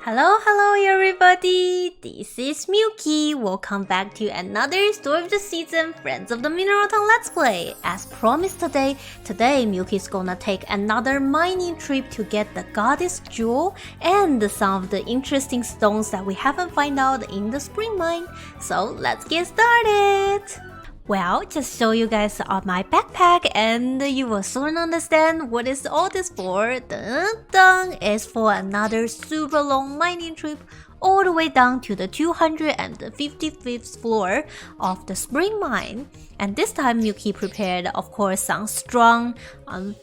Hello everybody! This is Milky. Welcome back to another Story of the Season Friends of the Mineral Town Let's Play. As promised today Milky is gonna take another mining trip to get the Goddess Jewel and some of the interesting stones that we haven't found out in the spring mine. So let's get started! Well, just show you guys my backpack and you will soon understand what is all this for. Dun dun! It's for another super long mining trip all the way down to the 255th floor of the spring mine. And this time Milky prepared, of course, some strong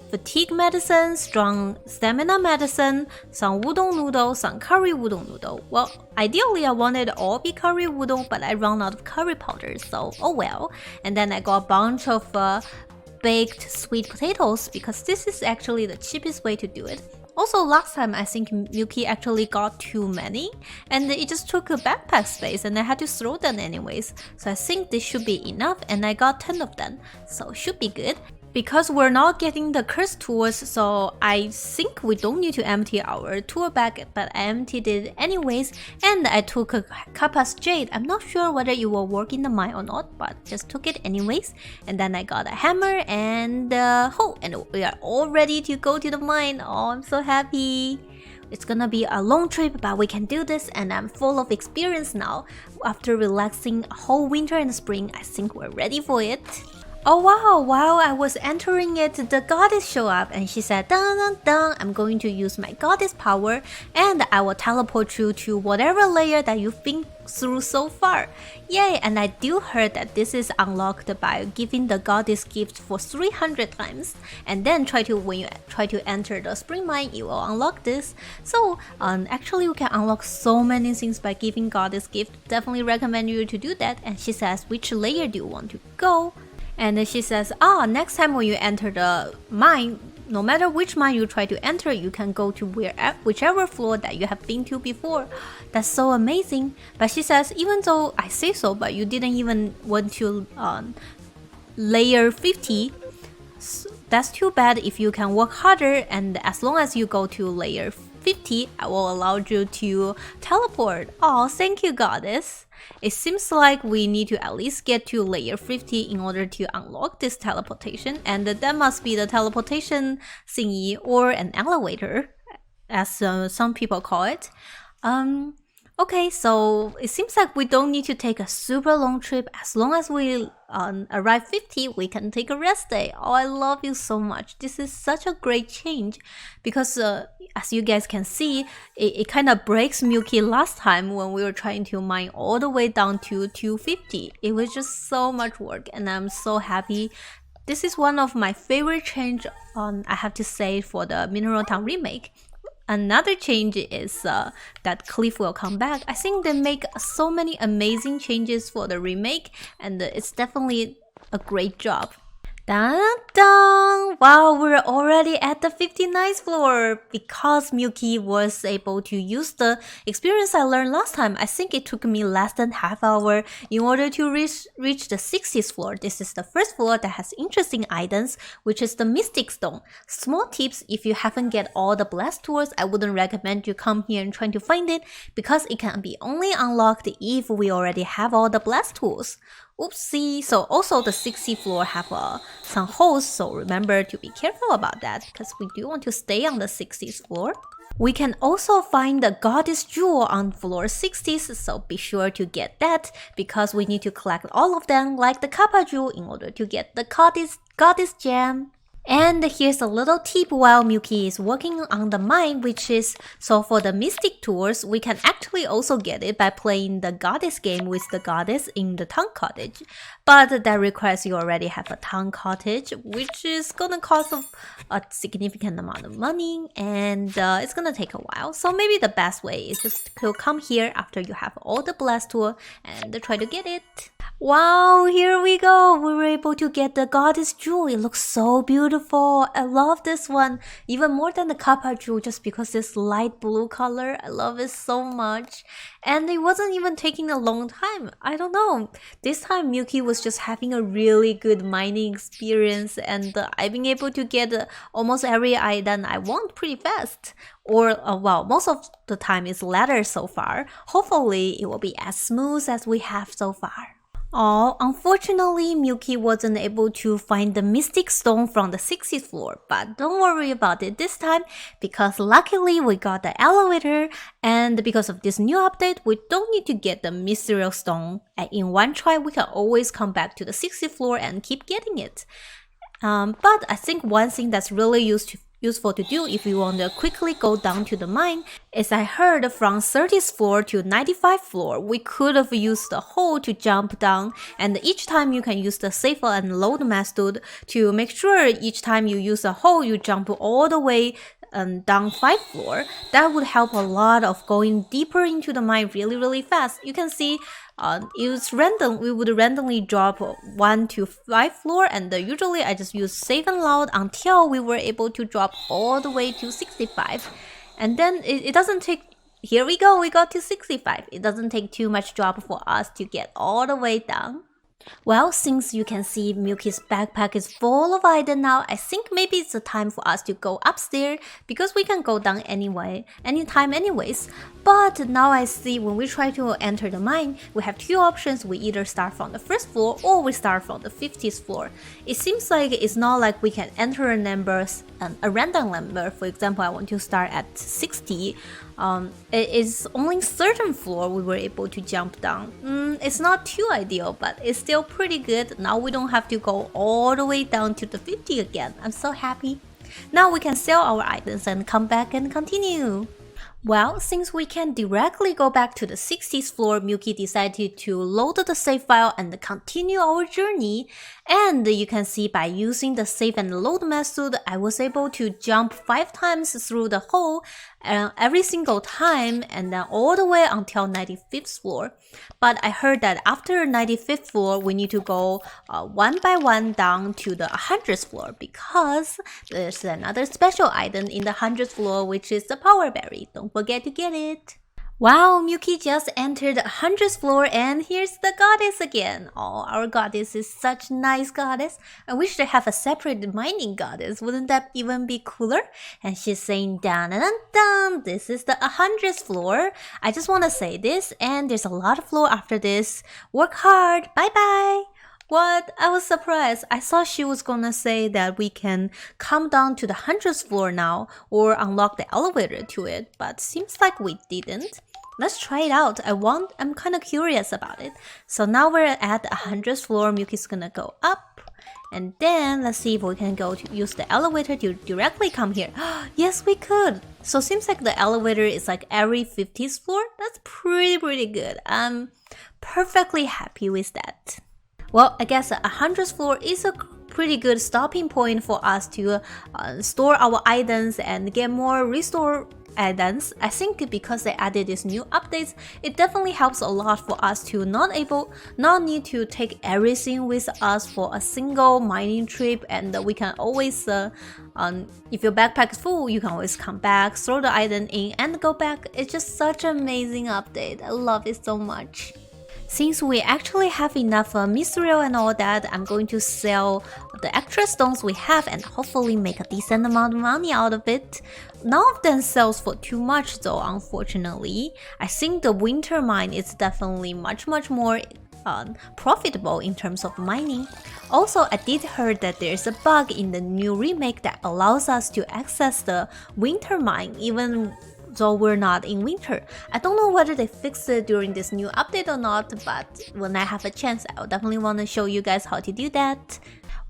fatigue medicine, strong stamina medicine, some udon noodle, some curry udon noodle. Well, ideally I wanted all be curry udon, but I ran out of curry powder, so oh well. And then I got a bunch of baked sweet potatoes because this is actually the cheapest way to do it. Also, last time I think Milky actually got too many and it just took a backpack space and I had to throw them anyways. So I think this should be enough and I got 10 of them, so should be good. Because we're not getting the cursed tools, so I think we don't need to empty our tool bag, but I emptied it anyways, and I took a Kappa's Jade. I'm not sure whether it will work in the mine or not, but just took it anyways. And then I got a hammer and a hoe, and we are all ready to go to the mine. Oh, I'm so happy. It's gonna be a long trip, but we can do this, and I'm full of experience now. After relaxing a whole winter and spring, I think we're ready for it. Oh wow, while I was entering it, the goddess showed up and she said, dun dun dun, I'm going to use my goddess power and I will teleport you to whatever layer that you've been through so far. Yay, and I do heard that this is unlocked by giving the goddess gift for 300 times and then when you try to enter the spring mine, you will unlock this. So actually we can unlock so many things by giving goddess gift. Definitely recommend you to do that. And she says, which layer do you want to go? And she says, next time when you enter the mine, no matter which mine you try to enter, you can go to whichever floor that you have been to before. That's so amazing. But she says, even though I say so, but you didn't even went to layer 50, so that's too bad. If you can work harder, and as long as you go to layer 50, I will allow you to teleport. Oh, thank you, goddess. It seems like we need to at least get to layer 50 in order to unlock this teleportation, and that must be the teleportation thingy or an elevator, as some people call it. Okay, so it seems like we don't need to take a super long trip. As long as we arrive 50, we can take a rest day. Oh, I love you so much. This is such a great change because as you guys can see, it kind of breaks Milky last time when we were trying to mine all the way down to 250. It was just so much work and I'm so happy. This is one of my favorite change I have to say for the Mineral Town remake. Another change is that Cliff will come back. I think they make so many amazing changes for the remake and it's definitely a great job. Dun dun! Wow, we're already at the 59th floor. Because Milky was able to use the experience I learned last time, I think it took me less than half hour in order to reach the 60th floor. This is the first floor that has interesting items, which is the Mythic stone. Small tips, if you haven't get all the blast tools, I wouldn't recommend you come here and try to find it because it can be only unlocked if we already have all the blast tools. Oopsie. So also the 60th floor have some holes, so remember to be careful about that because we do want to stay on the 60th floor. We can also find the goddess jewel on floor 60, so be sure to get that because we need to collect all of them like the Kappa jewel in order to get the goddess gem. And here's a little tip while Milky is working on the mine, which is, so for the Mystic tours, we can actually also get it by playing the goddess game with the goddess in the town cottage. But that requires you already have a town cottage, which is gonna cost a significant amount of money and it's gonna take a while. So maybe the best way is just to come here after you have all the blast tour and try to get it. Wow, here we go. We were able to get the goddess jewel. It looks so beautiful. beautiful. I love this one even more than the Kappa Jewel just because this light blue color. I love it so much. And it wasn't even taking a long time. I don't know. This time Milky was just having a really good mining experience and I've been able to get almost every item I want pretty fast. Or, well, most of the time it's ladder so far. Hopefully it will be as smooth as we have so far. Oh, unfortunately, Milky wasn't able to find the Mystic Stone from the 60th floor, but don't worry about it this time because luckily we got the elevator and because of this new update, we don't need to get the Mystical Stone. And in one try, we can always come back to the 60th floor and keep getting it. But I think one thing that's really useful to do if you want to quickly go down to the mine is I heard from 30th floor to 95th floor we could have used the hole to jump down, and each time you can use the save and load method to make sure each time you use a hole you jump all the way down 5th floor. That would help a lot of going deeper into the mine really fast. You can see it was random. We would randomly drop 1 to 5 floor, and usually I just use save and load until we were able to drop all the way to 65. And then it doesn't take. Here we go, we got to 65. It doesn't take too much drop for us to get all the way down. Well, since you can see Milky's backpack is full of items now, I think maybe it's the time for us to go upstairs because we can go down anytime anyways. But now I see when we try to enter the mine, we have two options. We either start from the 1st floor or we start from the 50th floor. It seems like it's not like we can enter a random number. For example, I want to start at 60. It is only certain floor we were able to jump down. It's not too ideal, but it's still pretty good. Now we don't have to go all the way down to the 50 again. I'm so happy. Now we can sell our items and come back and continue. Well, since we can directly go back to the 60th floor, Milky decided to load the save file and continue our journey. And you can see by using the save and load method, I was able to jump 5 times through the hole every single time and then all the way until 95th floor. But I heard that after 95th floor, we need to go one by one down to the 100th floor because there's another special item in the 100th floor, which is the power berry. Don't forget to get it. Wow, Milky just entered the 100th floor and here's the goddess again. Oh, our goddess is such a nice goddess. I wish they have a separate mining goddess. Wouldn't that even be cooler? And she's saying dun dun dun, this is the 100th floor. I just want to say this and there's a lot of floor after this. Work hard, bye bye. What? I was surprised. I thought she was gonna say that we can come down to the 100th floor now or unlock the elevator to it, but seems like we didn't. Let's try it out. I'm kind of curious about it. So now we're at the 100th floor. Milky's gonna go up. And then let's see if we can go to use the elevator to directly come here. Yes, we could. So seems like the elevator is like every 50th floor. That's pretty good. I'm perfectly happy with that. Well, I guess the 100th floor is a pretty good stopping point for us to store our items and get more restore items. I think because they added these new updates, it definitely helps a lot for us to not need to take everything with us for a single mining trip, and we can always if your backpack is full, you can always come back, throw the item in and go back. It's just such an amazing update. I love it so much. Since we actually have enough material and all that, I'm going to sell the extra stones we have and hopefully make a decent amount of money out of it. None of them sells for too much though, unfortunately. I think the winter mine is definitely much more profitable in terms of mining. Also, I did heard that there's a bug in the new remake that allows us to access the winter mine even though we're not in winter. I don't know whether they fixed it during this new update or not, but when I have a chance, I'll definitely want to show you guys how to do that.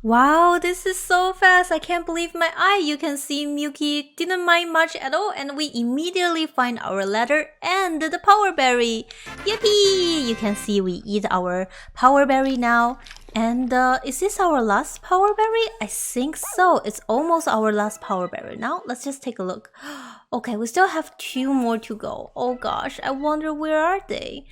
Wow, this is so fast. I can't believe my eye. You can see Milky didn't mind much at all and we immediately find our ladder and the power berry. Yippee! You can see we eat our power berry now. And is this our last power berry? I think so. It's almost our last power berry. Now let's just take a look. Okay, we still have 2 more to go. Oh gosh, I wonder where are they?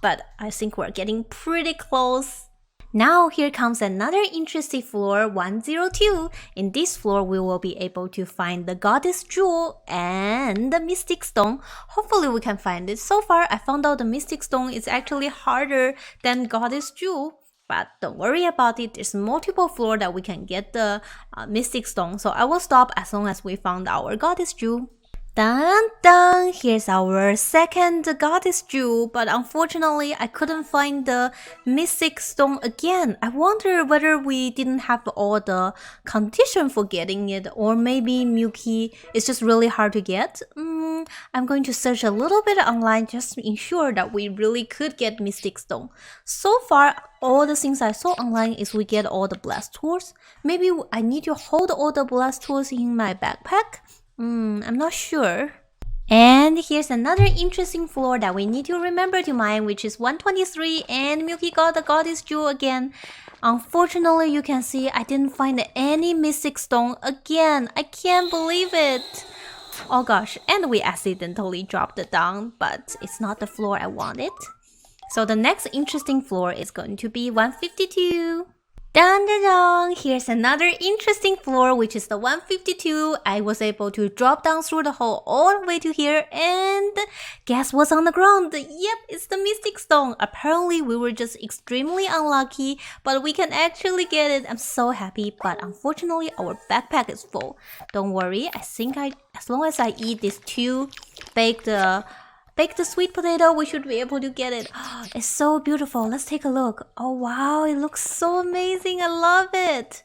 But I think we're getting pretty close. Now here comes another interesting floor 102. In this floor we will be able to find the goddess jewel and the mystic stone. Hopefully we can find it. So far I found out the mystic stone is actually harder than goddess jewel. But don't worry about it, there's multiple floors that we can get the mystic stone. So I will stop as long as we found our goddess jewel. Dun dun! Here's our second goddess jewel, but unfortunately I couldn't find the mystic stone again. I wonder whether we didn't have all the condition for getting it, or maybe Milky is just really hard to get. I'm going to search a little bit online just to ensure that we really could get mystic stone. So far, all the things I saw online is we get all the blast tools. Maybe I need to hold all the blast tools in my backpack. I'm not sure. And here's another interesting floor that we need to remember to mine, which is 123, and Milky got the goddess jewel again. Unfortunately, you can see I didn't find any mystic stone again. I can't believe it. Oh gosh, and we accidentally dropped it down, but it's not the floor I wanted. So the next interesting floor is going to be 152. Dun dun dun! Here's another interesting floor, which is the 152. I was able to drop down through the hole all the way to here, and guess what's on the ground? Yep, it's the mystic stone. Apparently we were just extremely unlucky, but we can actually get it. I'm so happy, but unfortunately our backpack is full. Don't worry, I think as long as I eat these two baked sweet potato, we should be able to get it. It's so beautiful. Let's take a look. Oh wow, it looks so amazing. I love it.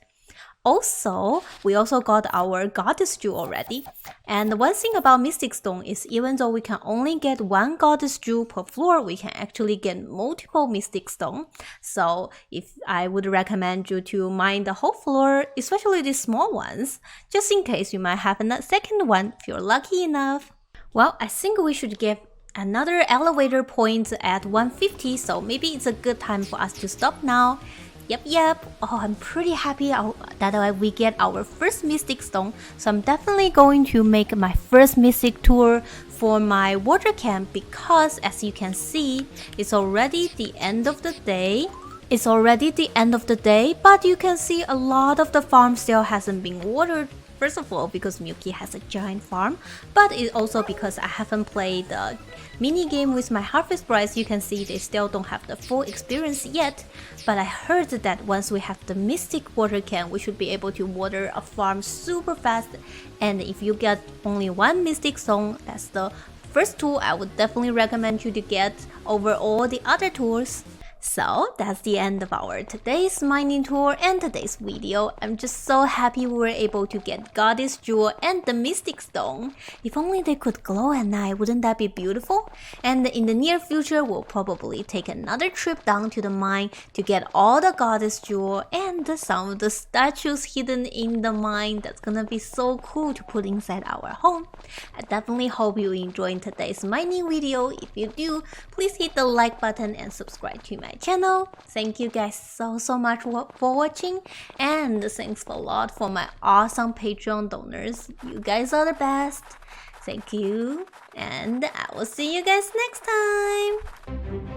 Also, we also got our goddess jewel already. And the one thing about mystic stone is even though we can only get one goddess jewel per floor, we can actually get multiple mystic stone. So if I would recommend you to mine the whole floor, especially these small ones, just in case you might have a second one if you're lucky enough. Well, I think we should give another elevator point at 150, so maybe it's a good time for us to stop now. Yep. Oh, I'm pretty happy that we get our first mystic stone, so I'm definitely going to make my first mystic tour for my water camp, because as you can see, it's already the end of the day. But you can see a lot of the farm still hasn't been watered. First of all, because Milky has a giant farm, but it's also because I haven't played the mini game with my harvest brides. You can see they still don't have the full experience yet, but I heard that once we have the mystic water can, we should be able to water a farm super fast. And if you get only one mystic stone, that's the first tool I would definitely recommend you to get over all the other tools. So that's the end of our today's mining tour and today's video. I'm just so happy we were able to get Goddess Jewel and the Mystic Stone. If only they could glow at night, wouldn't that be beautiful? And in the near future, we'll probably take another trip down to the mine to get all the Goddess Jewel and some of the statues hidden in the mine. That's gonna be so cool to put inside our home. I definitely hope you enjoyed today's mining video. If you do, please hit the like button and subscribe to my channel. Thank you guys so much for watching, and thanks a lot for my awesome Patreon donors. You guys are the best. Thank you, and I will see you guys next time.